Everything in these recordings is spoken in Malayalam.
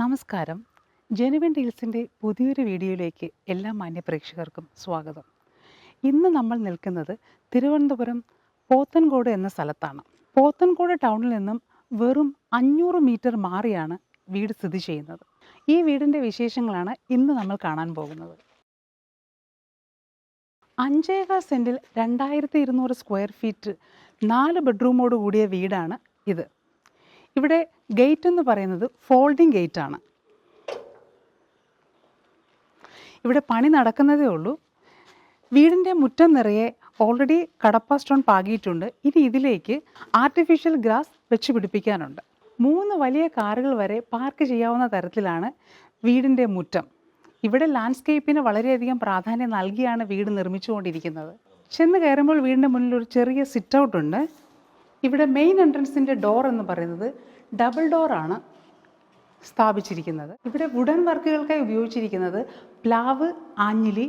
നമസ്കാരം. ജെനുവിൻ ഡീൽസിൻ്റെ പുതിയൊരു വീഡിയോയിലേക്ക് എല്ലാ മാന്യ പ്രേക്ഷകർക്കും സ്വാഗതം. ഇന്ന് നമ്മൾ നിൽക്കുന്നത് തിരുവനന്തപുരം പോത്തൻകോട് എന്ന സ്ഥലത്താണ്. പോത്തൻകോട് ടൗണിൽ നിന്നും വെറും 500 മീറ്റർ മാറിയാണ് വീട് സ്ഥിതി ചെയ്യുന്നത്. ഈ വീടിൻ്റെ വിശേഷങ്ങളാണ് ഇന്ന് നമ്മൾ കാണാൻ പോകുന്നത്. 5.25 സെൻറ്റിൽ 2200 സ്ക്വയർ ഫീറ്റ് 4 ബെഡ്റൂമോട് കൂടിയ വീടാണ് ഇത്. ഇവിടെ ഗേറ്റ് എന്ന് പറയുന്നത് ഫോൾഡിംഗ് ഗേറ്റ് ആണ്. ഇവിടെ പണി നടക്കുന്നതേ ഉള്ളൂ. വീടിൻ്റെ മുറ്റം നിറയെ ഓൾറെഡി കടപ്പ സ്റ്റോൺ പാകിയിട്ടുണ്ട്. ഇനി ഇതിലേക്ക് ആർട്ടിഫിഷ്യൽ ഗ്രാസ് വെച്ച് പിടിപ്പിക്കാനുണ്ട്. 3 വലിയ കാറുകൾ വരെ പാർക്ക് ചെയ്യാവുന്ന തരത്തിലാണ് വീടിൻ്റെ മുറ്റം. ഇവിടെ ലാൻഡ്സ്കേപ്പിന് വളരെയധികം പ്രാധാന്യം നൽകിയാണ് വീട് നിർമ്മിച്ചുകൊണ്ടിരിക്കുന്നത്. ചെന്ന് കയറുമ്പോൾ വീടിൻ്റെ മുന്നിൽ ഒരു ചെറിയ സിറ്റ് ഔട്ട് ഉണ്ട്. ഇവിടെ മെയിൻ എൻട്രൻസിൻ്റെ ഡോർ എന്ന് പറയുന്നത് ഡബിൾ ഡോറാണ് സ്ഥാപിച്ചിരിക്കുന്നത്. ഇവിടെ വുഡൻ വർക്കുകൾക്കായി ഉപയോഗിച്ചിരിക്കുന്നത് പ്ലാവ്, ആഞ്ഞിലി,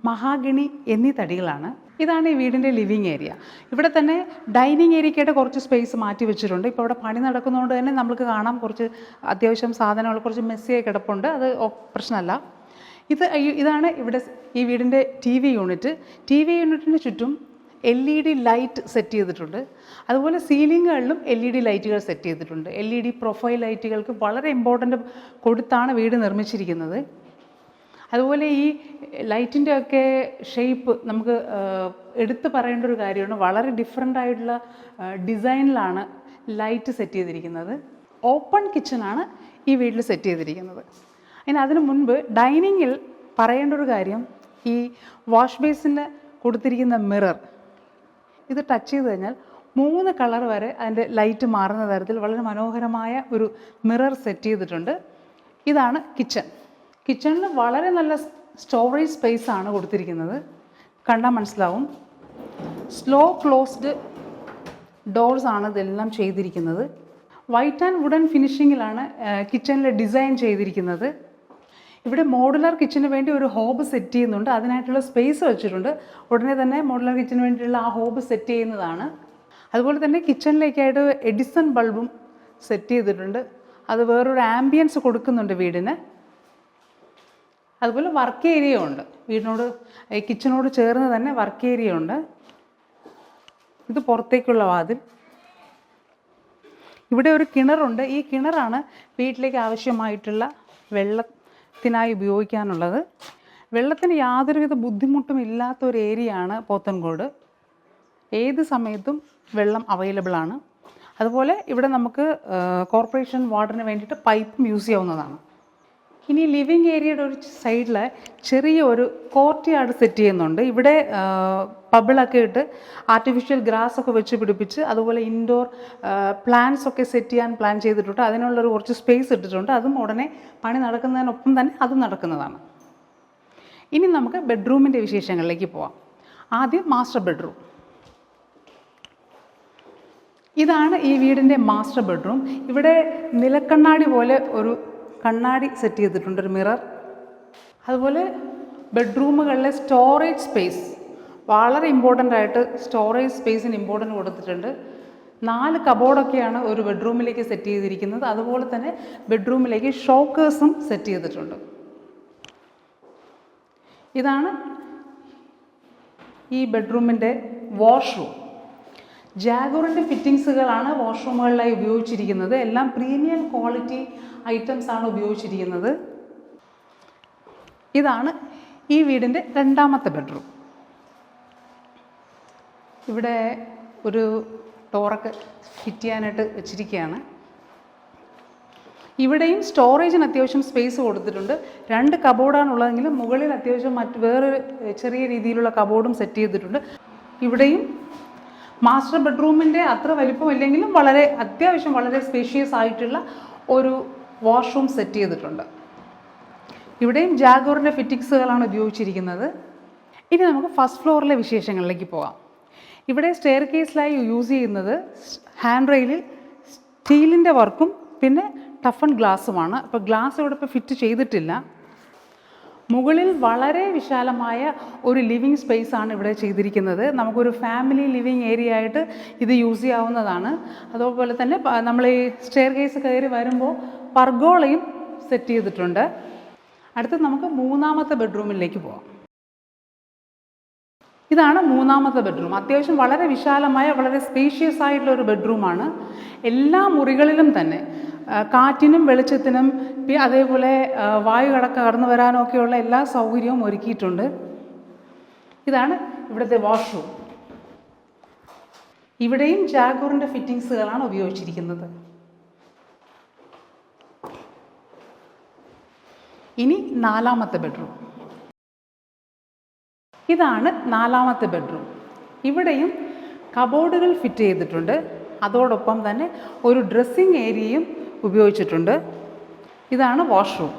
മഹാഗണി എന്നീ തടികളാണ്. ഇതാണ് ഈ വീടിൻ്റെ ലിവിങ് ഏരിയ. ഇവിടെ തന്നെ ഡൈനിങ് ഏരിയയ്ക്കായിട്ട് കുറച്ച് സ്പേസ് മാറ്റി വെച്ചിട്ടുണ്ട്. ഇപ്പോൾ ഇവിടെ പണി നടക്കുന്നതുകൊണ്ട് തന്നെ നമുക്ക് കാണാം കുറച്ച് അത്യാവശ്യം സാധനങ്ങൾ കുറച്ച് മെസ്സിയായി കിടപ്പുണ്ട്. അത് പ്രശ്നമല്ല. ഇതാണ് ഇവിടെ ഈ വീടിൻ്റെ TV യൂണിറ്റ്. TV യൂണിറ്റിന് ചുറ്റും LED ലൈറ്റ് സെറ്റ് ചെയ്തിട്ടുണ്ട്. അതുപോലെ സീലിങ്ങുകളിലും LED ലൈറ്റുകൾ സെറ്റ് ചെയ്തിട്ടുണ്ട്. LED പ്രൊഫൈൽ ലൈറ്റുകൾക്ക് വളരെ ഇമ്പോർട്ടൻ്റ് കൊടുത്താണ് വീട് നിർമ്മിച്ചിരിക്കുന്നത്. അതുപോലെ ഈ ലൈറ്റിൻ്റെ ഒക്കെ ഷേപ്പ് നമുക്ക് എടുത്തു പറയേണ്ട ഒരു കാര്യമാണ്. വളരെ ഡിഫറെൻ്റ് ആയിട്ടുള്ള ഡിസൈനിലാണ് ലൈറ്റ് സെറ്റ് ചെയ്തിരിക്കുന്നത്. ഓപ്പൺ കിച്ചണാണ് ഈ വീട്ടിൽ സെറ്റ് ചെയ്തിരിക്കുന്നത്. അതിന് മുൻപ് ഡൈനിങ്ങിൽ പറയേണ്ട ഒരു കാര്യം, ഈ വാഷ് ബേസിന് കൊടുത്തിരിക്കുന്ന മിറർ, ഇത് ടച്ച് ചെയ്ത് കഴിഞ്ഞാൽ 3 കളർ വരെ അതിൻ്റെ ലൈറ്റ് മാറുന്ന തരത്തിൽ വളരെ മനോഹരമായ ഒരു മിറർ സെറ്റ് ചെയ്തിട്ടുണ്ട്. ഇതാണ് കിച്ചൺ. കിച്ചണിൽ വളരെ നല്ല സ്റ്റോറേജ് സ്പേസ് ആണ് കൊടുത്തിരിക്കുന്നത്. കണ്ടാൽ മനസ്സിലാവും. സ്ലോ ക്ലോസ്ഡ് ഡോർസ് ആണ് ഇതെല്ലാം ചെയ്തിരിക്കുന്നത്. വൈറ്റ് ആൻഡ് വുഡൻ ഫിനിഷിങ്ങിലാണ് കിച്ചണിൽ ഡിസൈൻ ചെയ്തിരിക്കുന്നത്. ഇവിടെ മോഡുലർ കിച്ചന് വേണ്ടി ഒരു ഹോബ് സെറ്റ് ചെയ്യുന്നുണ്ട്. അതിനായിട്ടുള്ള സ്പേസ് വെച്ചിട്ടുണ്ട്. ഉടനെ തന്നെ മോഡുലർ കിച്ചന് വേണ്ടിയിട്ടുള്ള ആ ഹോബ് സെറ്റ് ചെയ്യുന്നതാണ്. അതുപോലെ തന്നെ കിച്ചണിലേക്കായിട്ട് എഡിസൺ ബൾബും സെറ്റ് ചെയ്തിട്ടുണ്ട്. അത് വേറൊരു ആംബിയൻസ് കൊടുക്കുന്നുണ്ട് വീടിന്. അതുപോലെ വർക്ക് ഏരിയ ഉണ്ട്. വീടിനോട് കിച്ചനോട് ചേർന്ന് തന്നെ വർക്ക് ഏരിയ ഉണ്ട്. ഇത് പുറത്തേക്കുള്ള വാതിൽ. ഇവിടെ ഒരു കിണറുണ്ട്. ഈ കിണറാണ് വീട്ടിലേക്ക് ആവശ്യമായിട്ടുള്ള വെള്ളത്തിനായി ഉപയോഗിക്കാനുള്ളത്. വെള്ളത്തിന് യാതൊരുവിധ ബുദ്ധിമുട്ടും ഇല്ലാത്ത ഒരു ഏരിയയാണ് പോത്തൻകോട്. ഏത് സമയത്തും വെള്ളം അവൈലബിൾ ആണ്. അതുപോലെ ഇവിടെ നമുക്ക് കോർപ്പറേഷൻ വാട്ടറിന് വേണ്ടിയിട്ട് പൈപ്പും യൂസ് ചെയ്യാവുന്നതാണ്. ഇനി ലിവിങ് ഏരിയയുടെ ഒരു സൈഡിൽ ചെറിയ ഒരു കോർട്ട് യാർഡ് സെറ്റ് ചെയ്യുന്നുണ്ട്. ഇവിടെ പബിളൊക്കെ ഇട്ട് ആർട്ടിഫിഷ്യൽ ഗ്രാസ് ഒക്കെ വെച്ച് പിടിപ്പിച്ച് അതുപോലെ ഇൻഡോർ പ്ലാന്റ്സ് ഒക്കെ സെറ്റ് ചെയ്യാൻ പ്ലാൻ ചെയ്തിട്ടുണ്ട്. അതിനുള്ളൊരു കുറച്ച് സ്പേസ് ഇട്ടിട്ടുണ്ട്. അതും ഉടനെ പണി നടക്കുന്നതിനൊപ്പം തന്നെ അതും നടക്കുന്നതാണ്. ഇനി നമുക്ക് ബെഡ്റൂമിൻ്റെ വിശേഷങ്ങളിലേക്ക് പോവാം. ആദ്യം മാസ്റ്റർ ബെഡ്റൂം. ഇതാണ് ഈ വീടിൻ്റെ മാസ്റ്റർ ബെഡ്റൂം. ഇവിടെ നിലക്കണ്ണാടി പോലെ ഒരു കണ്ണാടി സെറ്റ് ചെയ്തിട്ടുണ്ട്, ഒരു മിറർ. അതുപോലെ ബെഡ്റൂമുകളിലെ സ്റ്റോറേജ് സ്പേസ് വളരെ ഇമ്പോർട്ടൻ്റ് ആയിട്ട് സ്റ്റോറേജ് സ്പേസിന് ഇമ്പോർട്ടൻ്റ് കൊടുത്തിട്ടുണ്ട്. 4 കബോർഡൊക്കെയാണ് ഒരു ബെഡ്റൂമിലേക്ക് സെറ്റ് ചെയ്തിരിക്കുന്നത്. അതുപോലെ തന്നെ ബെഡ്റൂമിലേക്ക് ഷോക്കേഴ്സും സെറ്റ് ചെയ്തിട്ടുണ്ട്. ഇതാണ് ഈ ബെഡ്റൂമിൻ്റെ വാഷ്റൂം. ജാഗോറിൻ്റെ ഫിറ്റിങ്സുകളാണ് വാഷ്റൂമുകളിലായി ഉപയോഗിച്ചിരിക്കുന്നത്. എല്ലാം പ്രീമിയം ക്വാളിറ്റി ഐറ്റംസ് ആണ് ഉപയോഗിച്ചിരിക്കുന്നത്. ഇതാണ് ഈ വീടിൻ്റെ 2ാമത്തെ ബെഡ്റൂം. ഇവിടെ ഒരു ഡോറൊക്കെ ഫിറ്റ് ചെയ്യാനായിട്ട് വെച്ചിരിക്കുകയാണ്. ഇവിടെയും സ്റ്റോറേജിന് അത്യാവശ്യം സ്പേസ് കൊടുത്തിട്ടുണ്ട്. 2 കബോർഡാണുള്ളതെങ്കിലും മുകളിൽ അത്യാവശ്യം വേറൊരു ചെറിയ രീതിയിലുള്ള കബോർഡും സെറ്റ് ചെയ്തിട്ടുണ്ട്. ഇവിടെയും മാസ്റ്റർ ബെഡ്റൂമിൻ്റെ അത്ര വലിപ്പമില്ലെങ്കിലും അത്യാവശ്യം വളരെ സ്പേഷ്യസ് ആയിട്ടുള്ള ഒരു വാഷ്റൂം സെറ്റ് ചെയ്തിട്ടുണ്ട്. ഇവിടെയും ജാഗോറിൻ്റെ ഫിറ്റിങ്സുകളാണ് ഉപയോഗിച്ചിരിക്കുന്നത്. ഇനി നമുക്ക് ഫസ്റ്റ് ഫ്ലോറിലെ വിശേഷങ്ങളിലേക്ക് പോകാം. ഇവിടെ സ്റ്റെയർ കേസിലായി യൂസ് ചെയ്യുന്നത് ഹാൻഡ് റെയിലിൽ സ്റ്റീലിൻ്റെ വർക്കും പിന്നെ ടഫൺ ഗ്ലാസ്സുമാണ്. അപ്പോൾ ഗ്ലാസ് ഇവിടെ ഇപ്പോൾ ഫിറ്റ് ചെയ്തിട്ടില്ല. മുകളിൽ വളരെ വിശാലമായ ഒരു ലിവിങ് സ്പേസ് ആണ് ഇവിടെ ചെയ്തിരിക്കുന്നത്. നമുക്കൊരു ഫാമിലി ലിവിങ് ഏരിയ ആയിട്ട് ഇത് യൂസ് ചെയ്യാവുന്നതാണ്. അതുപോലെ തന്നെ നമ്മൾ ഈ സ്റ്റെയർ കേസ് കയറി വരുമ്പോൾ പർഗോളയും സെറ്റ് ചെയ്തിട്ടുണ്ട്. അടുത്ത് നമുക്ക് മൂന്നാമത്തെ ബെഡ്റൂമിലേക്ക് പോകാം. ഇതാണ് മൂന്നാമത്തെ ബെഡ്റൂം. അത്യാവശ്യം വളരെ വിശാലമായ വളരെ സ്പേഷ്യസ് ആയിട്ടുള്ള ഒരു ബെഡ്റൂമാണ്. എല്ലാ മുറികളിലും തന്നെ കാറ്റിനും വെളിച്ചത്തിനും അതേപോലെ വായു കടന്നു വരാനും ഒക്കെയുള്ള എല്ലാ സൗകര്യവും ഒരുക്കിയിട്ടുണ്ട്. ഇതാണ് ഇവിടുത്തെ വാഷ്റൂം. ഇവിടെയും ജാഗൂറിൻ്റെ ഫിറ്റിങ്സുകളാണ് ഉപയോഗിച്ചിരിക്കുന്നത്. ഇനി നാലാമത്തെ ബെഡ്റൂം. ഇതാണ് നാലാമത്തെ ബെഡ്റൂം. ഇവിടെയും കബോർഡുകൾ ഫിറ്റ് ചെയ്തിട്ടുണ്ട്. അതോടൊപ്പം തന്നെ ഒരു ഡ്രസ്സിങ് ഏരിയയും ഉപയോഗിച്ചിട്ടുണ്ട്. ഇതാണ് വാഷ്റൂം.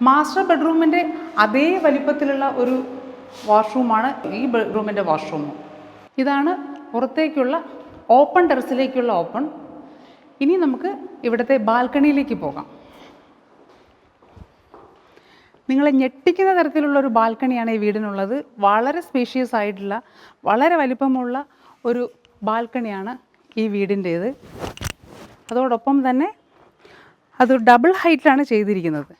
മാസ്റ്റർ ബെഡ്റൂമിൻ്റെ അതേ വലിപ്പത്തിലുള്ള ഒരു വാഷ്റൂമാണ് ഈ ബെഡ്റൂമിൻ്റെ വാഷ്റൂം. ഇതാണ് പുറത്തേക്കുള്ള ഓപ്പൺ ടെറസിലേക്കുള്ള ഓപ്പൺ. ഇനി നമുക്ക് ഇവിടുത്തെ ബാൽക്കണിയിലേക്ക് പോകാം. നിങ്ങളെ ഞെട്ടിക്കുന്ന തരത്തിലുള്ള ഒരു ബാൽക്കണിയാണ് ഈ വീടിനുള്ളത്. വളരെ സ്പേഷ്യസ് ആയിട്ടുള്ള വളരെ വലിപ്പമുള്ള ഒരു ബാൽക്കണിയാണ് ഈ വീടിൻ്റേത്. അതോടൊപ്പം തന്നെ അത് ഡബിൾ ഹൈറ്റിലാണ് ചെയ്തിരിക്കുന്നത്.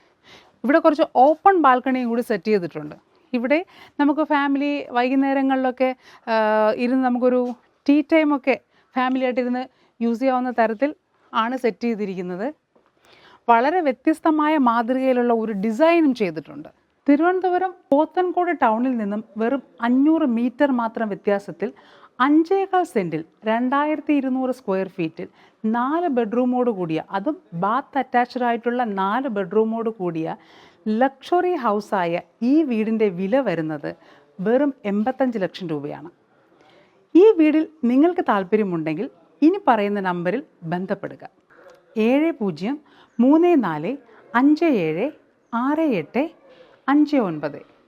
ഇവിടെ കുറച്ച് ഓപ്പൺ ബാൽക്കണിയും കൂടി സെറ്റ് ചെയ്തിട്ടുണ്ട്. ഇവിടെ നമുക്ക് ഫാമിലി വൈകുന്നേരങ്ങളിലൊക്കെ ഇരുന്ന് നമുക്കൊരു ടീ ടൈമൊക്കെ ഫാമിലിയായിട്ടിരുന്ന് യൂസ് ചെയ്യാവുന്ന തരത്തിൽ ആണ് സെറ്റ് ചെയ്തിരിക്കുന്നത്. വളരെ വ്യത്യസ്തമായ മാതൃകയിലുള്ള ഒരു ഡിസൈനും ചെയ്തിട്ടുണ്ട്. തിരുവനന്തപുരം പോത്തൻകോട് ടൗണിൽ നിന്നും വെറും 500 മീറ്റർ മാത്രം വ്യത്യാസത്തിൽ 5.25 സെൻറ്റിൽ 2200 സ്ക്വയർ ഫീറ്റിൽ 4 ബെഡ്റൂമോട് കൂടിയ, അതും ബാത്ത് അറ്റാച്ച്ഡ് ആയിട്ടുള്ള 4 ബെഡ്റൂമോട് കൂടിയ ലക്ഷറി ഹൗസായ ഈ വീടിൻ്റെ വില വരുന്നത് വെറും 85 ലക്ഷം രൂപയാണ്. ഈ വീടിൽ നിങ്ങൾക്ക് താല്പര്യമുണ്ടെങ്കിൽ ഇനി പറയുന്ന നമ്പറിൽ ബന്ധപ്പെടുക. 7034576859.